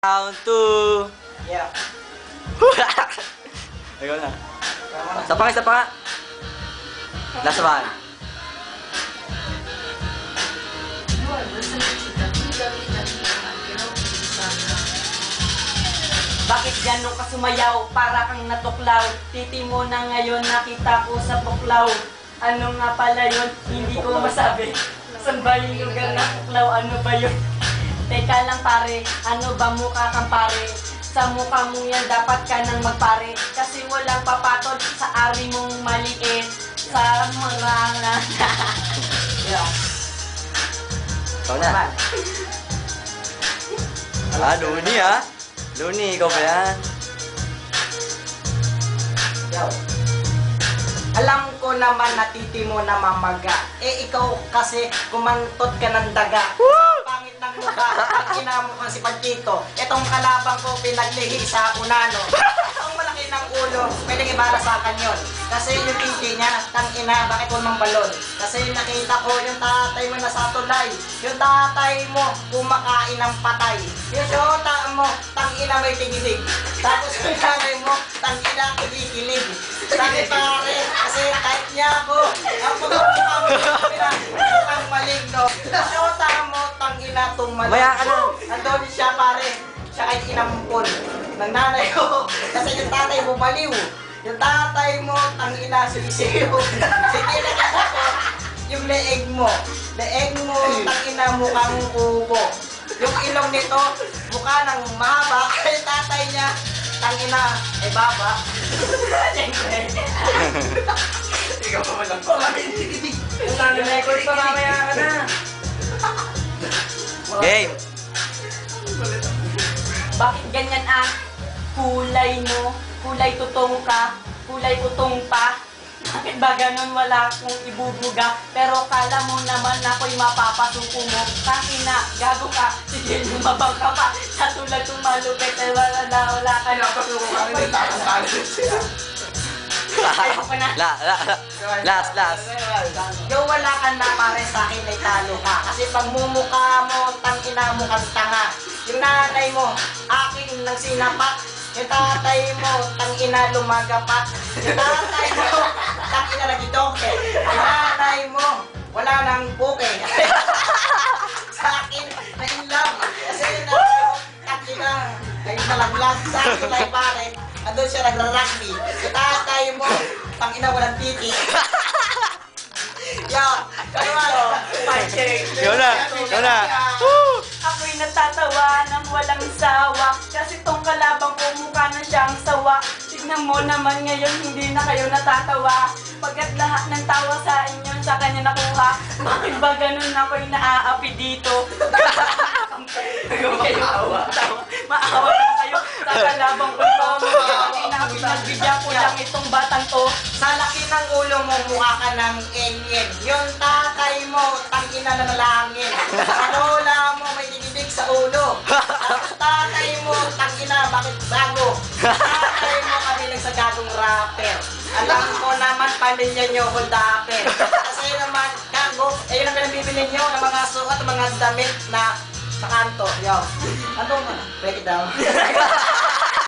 Round 2. Yeah. Ikaw na. Isa pa nga. Last one. Bakit ganun ka sumayaw? Para kang natuklaw. Titi mo na ngayon nakita ko sa buklaw. Ano nga pala yun? Hindi ko masabi. Saan ba yung lugar na buklaw? Ano ba yun? Teka lang pare, ano ba mukha kang pare? Sa mukha mong yan dapat ka nang magpare. Kasi walang papatol sa ari mong maliit. Sa mga na. Yeah. Ikaw na. Luni ah. Luni, ikaw ba yan? Yo. Alam ko naman na titi mo na mamaga. Eh ikaw kasi kumantot ka ng daga. Pangit ng mukha at kinamukha si Pagkito. Itong kalabang ko pinaglihi sa unano. Ang malaki ng ulo, pwede ibara sa akin yun. Kasi yung titi niya, tangina, bakit walang balon? Kasi nakita ko yung tatay mo nasa tulay. Yung tatay mo, kumakain ng patay. Yung syota mo, tangina may tigilig. Tapos yung nanay mo, tangina kikilig. Sabi pare, kasi kahit niya ako, ang pagkakita mo, pinakang maligno. Syota mo, tangina tumalag. Maya ka na. Andun siya pare, siya ay inampun ng nanay ko. Kasi yung tatay mo baliw. Yung tatay mo, tangina sisiyo. Sige na kasi ko, yung leeg mo. Leeg mo, tangina mukhang kubo. Yung ilong nito, mukha ng mahaba. Yung tatay niya, tangina, ay baba. Ikaw pa walang pamaminig. Yung nanay ko, ito mamaya ka na. Game. Bakit ganyan ah? Kulay mo, kulay tutong ka, kulay utong pa. Bakit ba ganun wala akong ibubuga? Pero kala mo naman ako'y mapapasuko mo. Kakina, gago ka, sige lumabang ka pa. Sa tulad kong malupit, ay wala ka na. Napasuko ka rin, hindi tapos ka rin. Ayoko na. Last. Yung wala ka na pare sa akin ay talo ka. Kasi pag mumukha mo, tangina mo kang tanga. Yung nanay mo, akin lang sinapak. Yung tatay mo, tangina lumagapak. Yung tatay mo, tangina nagitoke. Yung nanay mo, wala nang puke. Sa akin, na-inlove. Kasi yung nanay mo, tangina, ay nalaglag. Sa akin ay pare, andun siya nagra-rugby. Yung tatay mo, tangina walang titi. Yo, kanuman. Ikaw na. Ako'y natatawa ng walang sawa. Kasi tong kalabang ko mukha na siyang sawa. Tignan mo naman ngayon hindi na kayo natatawa. Pagkat lahat ng tawa sa inyo sa kanya nakuha. Bakit ba ganun ako'y naaapi dito? Maawa naman kayo sa kalabang ko ito. Pinagbigyan ko lang itong batang to. Sa laki ng ulo mo, mukha ka ng alien. Yung tatay mo, tangina na nalangin. Sa lola mo, may tinibig sa ulo. Tapos tatay mo, tangina, bakit bago? Tatay mo, kabilang sa gagong rapper. Alam ko naman, pamilya nyo kung dapper. Kasi naman, gago, yun ang pinabibili nyo ng mga sukat, mga damit na sa kanto. Yo, ano mo? Break it down.